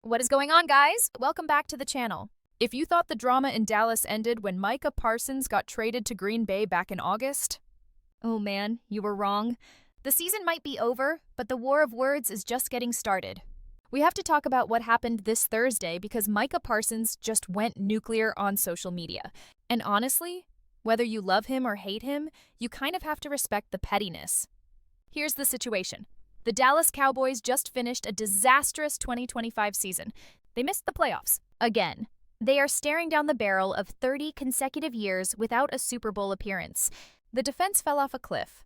What is going on, guys? Welcome back to the channel. If you thought the drama in Dallas ended when Micah Parsons got traded to Green Bay back in August, oh man, you were wrong. The season might be over, but the war of words is just getting started. We have to talk about what happened this Thursday because Micah Parsons just went nuclear on social media. And honestly, whether you love him or hate him, you kind of have to respect the pettiness. Here's the situation. The Dallas Cowboys just finished a disastrous 2025 season. They missed the playoffs. Again. They are staring down the barrel of 30 consecutive years without a Super Bowl appearance. The defense fell off a cliff.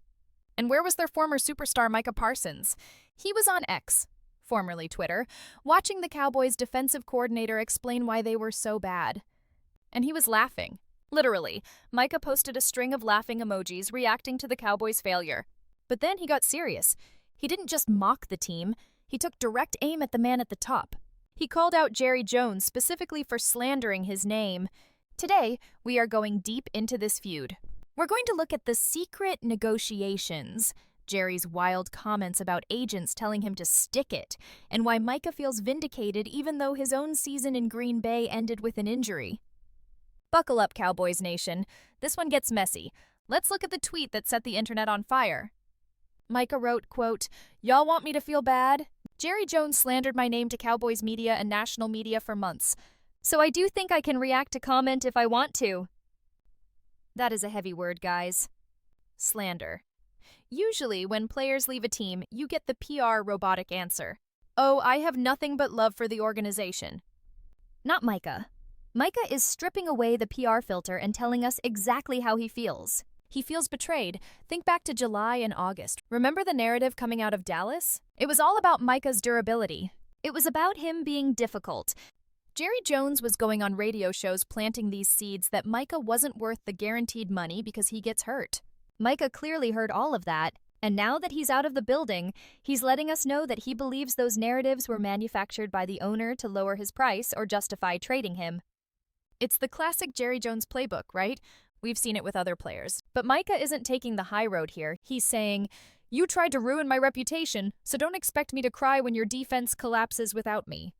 And where was their former superstar Micah Parsons? He was on X, formerly Twitter, watching the Cowboys' defensive coordinator explain why they were so bad. And he was laughing. Literally, Micah posted a string of laughing emojis reacting to the Cowboys' failure. But then he got serious. He didn't just mock the team, he took direct aim at the man at the top. He called out Jerry Jones specifically for slandering his name. Today, we are going deep into this feud. We're going to look at the secret negotiations, Jerry's wild comments about agents telling him to stick it, and why Micah feels vindicated even though his own season in Green Bay ended with an injury. Buckle up, Cowboys Nation. This one gets messy. Let's look at the tweet that set the internet on fire. Micah wrote, quote, "Y'all want me to feel bad? Jerry Jones slandered my name to Cowboys media and national media for months. So I do think I can react to comment if I want to." That is a heavy word, guys. Slander. Usually, when players leave a team, you get the PR robotic answer. Oh, I have nothing but love for the organization. Not Micah. Micah is stripping away the PR filter and telling us exactly how he feels. He feels betrayed. Think back to July and August. Remember the narrative coming out of Dallas? It was all about Micah's durability. It was about him being difficult. Jerry Jones was going on radio shows planting these seeds that Micah wasn't worth the guaranteed money because he gets hurt. Micah clearly heard all of that, and now that he's out of the building, he's letting us know that he believes those narratives were manufactured by the owner to lower his price or justify trading him. It's the classic Jerry Jones playbook, right? We've seen it with other players. But Micah isn't taking the high road here. He's saying, "You tried to ruin my reputation, so don't expect me to cry when your defense collapses without me."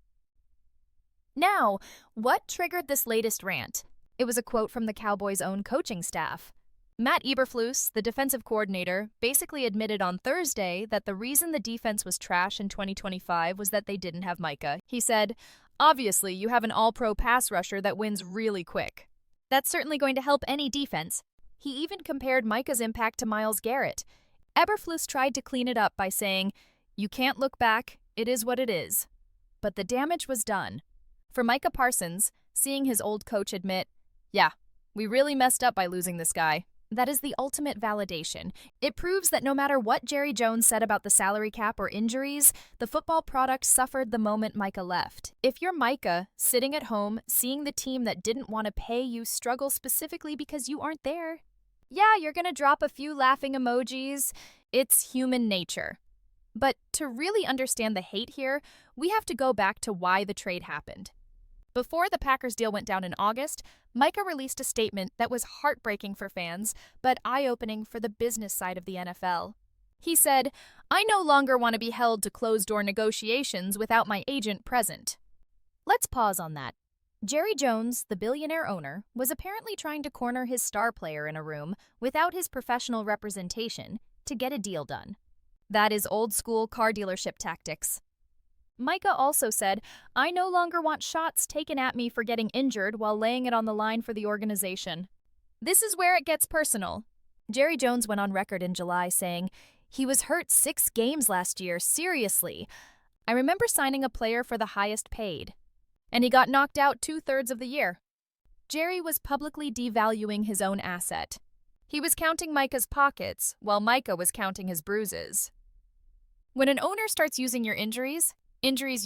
Now, what triggered this latest rant? It was a quote from the Cowboys' own coaching staff. Matt Eberflus, the defensive coordinator, basically admitted on Thursday that the reason the defense was trash in 2025 was that they didn't have Micah. He said, "Obviously, you have an all-pro pass rusher that wins really quick. That's certainly going to help any defense." He even compared Micah's impact to Myles Garrett. Eberflus tried to clean it up by saying, "You can't look back, it is what it is." But the damage was done. For Micah Parsons, seeing his old coach admit, "Yeah, we really messed up by losing this guy," that is the ultimate validation. It proves that no matter what Jerry Jones said about the salary cap or injuries, the football product suffered the moment Micah left. If you're Micah, sitting at home, seeing the team that didn't want to pay you struggle specifically because you aren't there, yeah, you're going to drop a few laughing emojis. It's human nature. But to really understand the hate here, we have to go back to why the trade happened. Before the Packers deal went down in August, Micah released a statement that was heartbreaking for fans, but eye-opening for the business side of the NFL. He said, "I no longer want to be held to closed-door negotiations without my agent present." Let's pause on that. Jerry Jones, the billionaire owner, was apparently trying to corner his star player in a room without his professional representation to get a deal done. That is old-school car dealership tactics. Micah also said, "I no longer want shots taken at me for getting injured while laying it on the line for the organization." This is where it gets personal. Jerry Jones went on record in July saying, "He was hurt 6 games last year, seriously. I remember signing a player for the highest paid. And he got knocked out 2/3 of the year." Jerry was publicly devaluing his own asset. He was counting Micah's pockets, while Micah was counting his bruises. When an owner starts using your injuries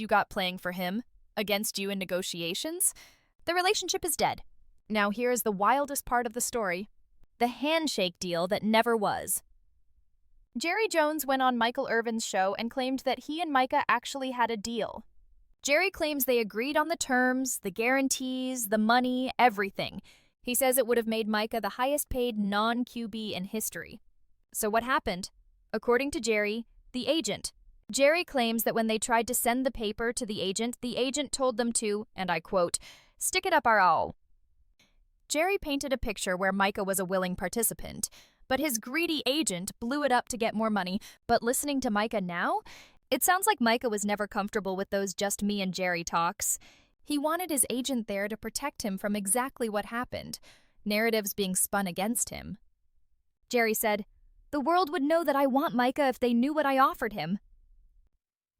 you got playing for him, against you in negotiations, the relationship is dead. Now here is the wildest part of the story, the handshake deal that never was. Jerry Jones went on Michael Irvin's show and claimed that he and Micah actually had a deal. Jerry claims they agreed on the terms, the guarantees, the money, everything. He says it would have made Micah the highest paid non-QB in history. So what happened? According to Jerry, the agent, Jerry claims that when they tried to send the paper to the agent told them to, and I quote, "stick it up our all." Jerry painted a picture where Micah was a willing participant, but his greedy agent blew it up to get more money. But listening to Micah now, it sounds like Micah was never comfortable with those just me and Jerry talks. He wanted his agent there to protect him from exactly what happened, narratives being spun against him. Jerry said, "The world would know that I want Micah if they knew what I offered him."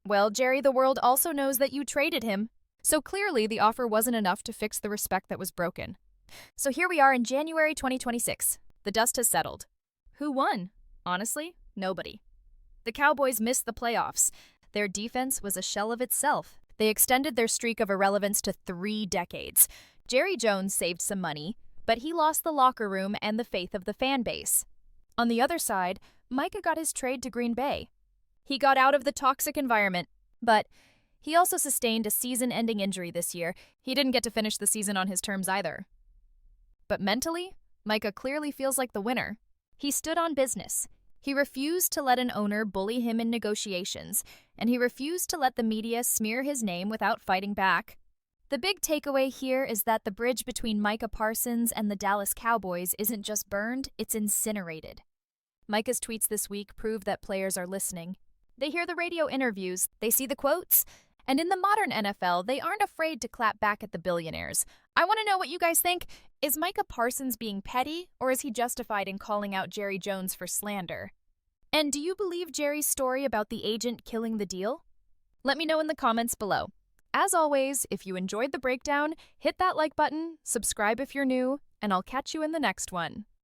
Well, Jerry, the world also knows that you traded him. So clearly the offer wasn't enough to fix the respect that was broken. So here we are in January 2026. The dust has settled. Who won? Honestly, nobody. The Cowboys missed the playoffs. Their defense was a shell of itself. They extended their streak of irrelevance to 3 decades. Jerry Jones saved some money, but he lost the locker room and the faith of the fan base. On the other side, Micah got his trade to Green Bay. He got out of the toxic environment, but he also sustained a season-ending injury this year. He didn't get to finish the season on his terms either. But mentally, Micah clearly feels like the winner. He stood on business. He refused to let an owner bully him in negotiations, and he refused to let the media smear his name without fighting back. The big takeaway here is that the bridge between Micah Parsons and the Dallas Cowboys isn't just burned, it's incinerated. Micah's tweets this week prove that players are listening. They hear the radio interviews, they see the quotes, and in the modern NFL, they aren't afraid to clap back at the billionaires. I want to know what you guys think. Is Micah Parsons being petty, or is he justified in calling out Jerry Jones for slander? And do you believe Jerry's story about the agent killing the deal? Let me know in the comments below. As always, if you enjoyed the breakdown, hit that like button, subscribe if you're new, and I'll catch you in the next one.